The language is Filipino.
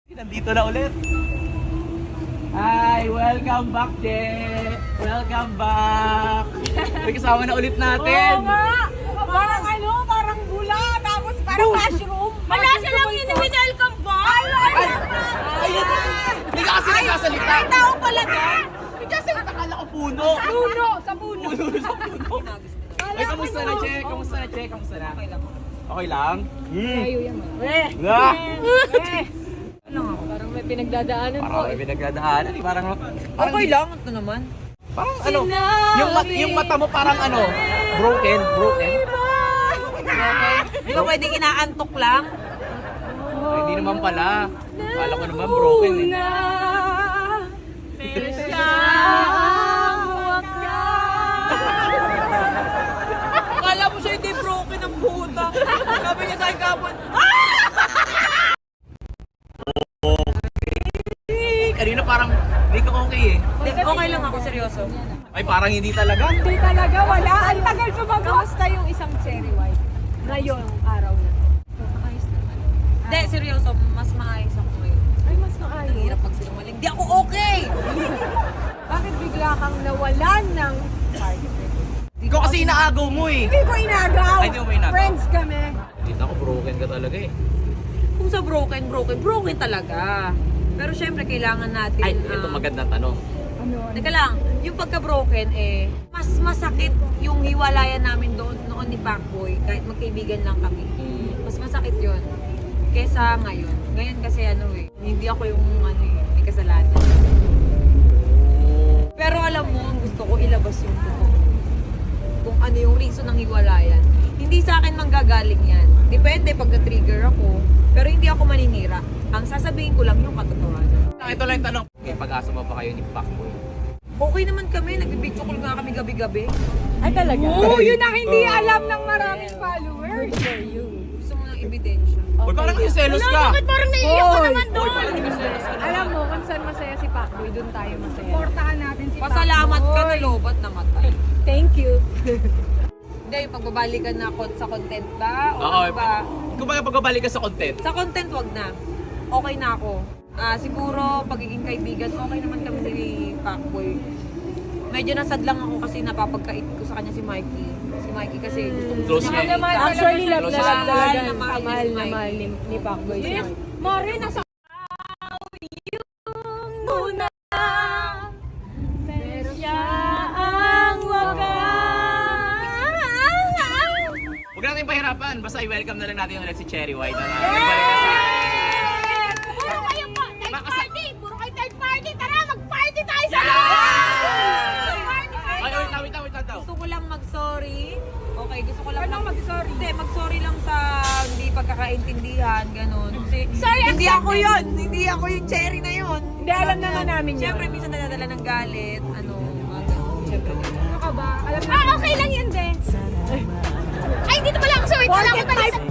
Nandito na ulit. Hi, welcome back, Je. Welcome back. May kasama na ulit natin. Oo nga! Parang parang bula, tapos parang mushroom. Wala silang welcome back! Hindi ka kasi nagsasalita. Ay, tao pala doon! Hindi kasi nakakala ko puno. Puno, sa puno. Puno sa puno. Ay, kamusta na, Che? Kamusta na, Che? Kamusta na? Okay lang. Okay lang? Ayaw yan. Ah! Parang may pinagdadaanan Parang may pinagdadaanan. Parang Okay lang, ito naman. Parang yung mata mo parang broken. Di ba pwedeng inaantok lang? Ay, hindi naman pala. Kala ko naman broken eh. Akala mo siya hindi broken ang puta. Sabi niya sa akin kapon, Kanina parang hindi ka okay eh. okay lang ako, seryoso. Ay, parang hindi talaga. Hindi talaga, wala. Ang tagal sumagot. Kamusta yung isang cherry white? Ngayon, araw na. Ayos naman. Hindi, seryoso, mas maayos ako ngayon. Ay, mas maayos. Hirap pag sinungaling. Di ako okay! Bakit bigla kang nawalan ng party? Ikaw kasi inaagaw mo eh. Hindi ko inagaw. Ay, hindi mo inagaw. Friends kami. Kita ko broken ka talaga eh. Kung sa broken talaga. Pero syempre, kailangan natin... Ay, ito magandang tanong. Ano? Teka lang, yung pagka-broken mas masakit yung hiwalayan namin noon ni Pacboy, kahit magkaibigan lang kami. Mas masakit yun kesa ngayon. Ngayon kasi hindi ako yung may kasalanan. Pero alam mo, gusto ko ilabas yung totoo. Kung ano yung reason ng hiwalayan. Hindi sa akin manggagaling yan. Depende pag na-trigger ako. Pero hindi ako maninira. Ang sasabihin ko lang yung katotohanan. Ito lang yung tanong. Okay, pag-asa mo ba kayo ni Pacboy? Okay naman kami. Nag-video call nga kami gabi-gabi. Ay, talaga? Oo, yun ang hindi alam ng maraming followers. Good for you. Gusto mo ng ebidensya. Uy, parang nagsiselos ka. Parang naiiyak ka naman Uy, doon? parang nagsiselos ka. Alam mo, kung saan masaya si Pacboy, doon tayo masaya. Portahan natin si Pasalamat ka na lobat namatay. Thank you. Hindi, yung pagbabalikan na sa content ba? O Oo, ano ba? kung baga pagbabalik ka sa content. Sa content, wag na. Okay na ako. Siguro, pagiging kaibigan, okay naman kami ni Pacboy. Medyo nasad lang ako kasi napapagkait ko sa kanya si Mikey. Si Mikey kasi Close niya eh. Actually, love Close na siya. love talaga. Mahal na mahal Kamahal si na Mikey. mahal ni Pacboy siya. Mare, nasa muna. Pero siya ang Huwag natin pahirapan. Basta i-welcome na lang natin ulit si Cherry White. Puro kayo po! Third party! Puro kayo third party! Tara, mag-party tayo sa Ay, wait daw. Gusto ko lang mag-sorry. Okay, gusto ko lang Anong mag-sorry? Hindi, mag-sorry lang sa hindi pagkakaintindihan, ganun. Kasi Sorry, hindi ako yun! Hindi ako yung cherry na yun! Hindi, alam naman namin yun. Siyempre, minsan nadadala ng galit, mga ganun. Siyempre, Ano ka ba? Alam mo. okay lang yun, din. Ay, dito pala ako! Sorry, wala ko pala.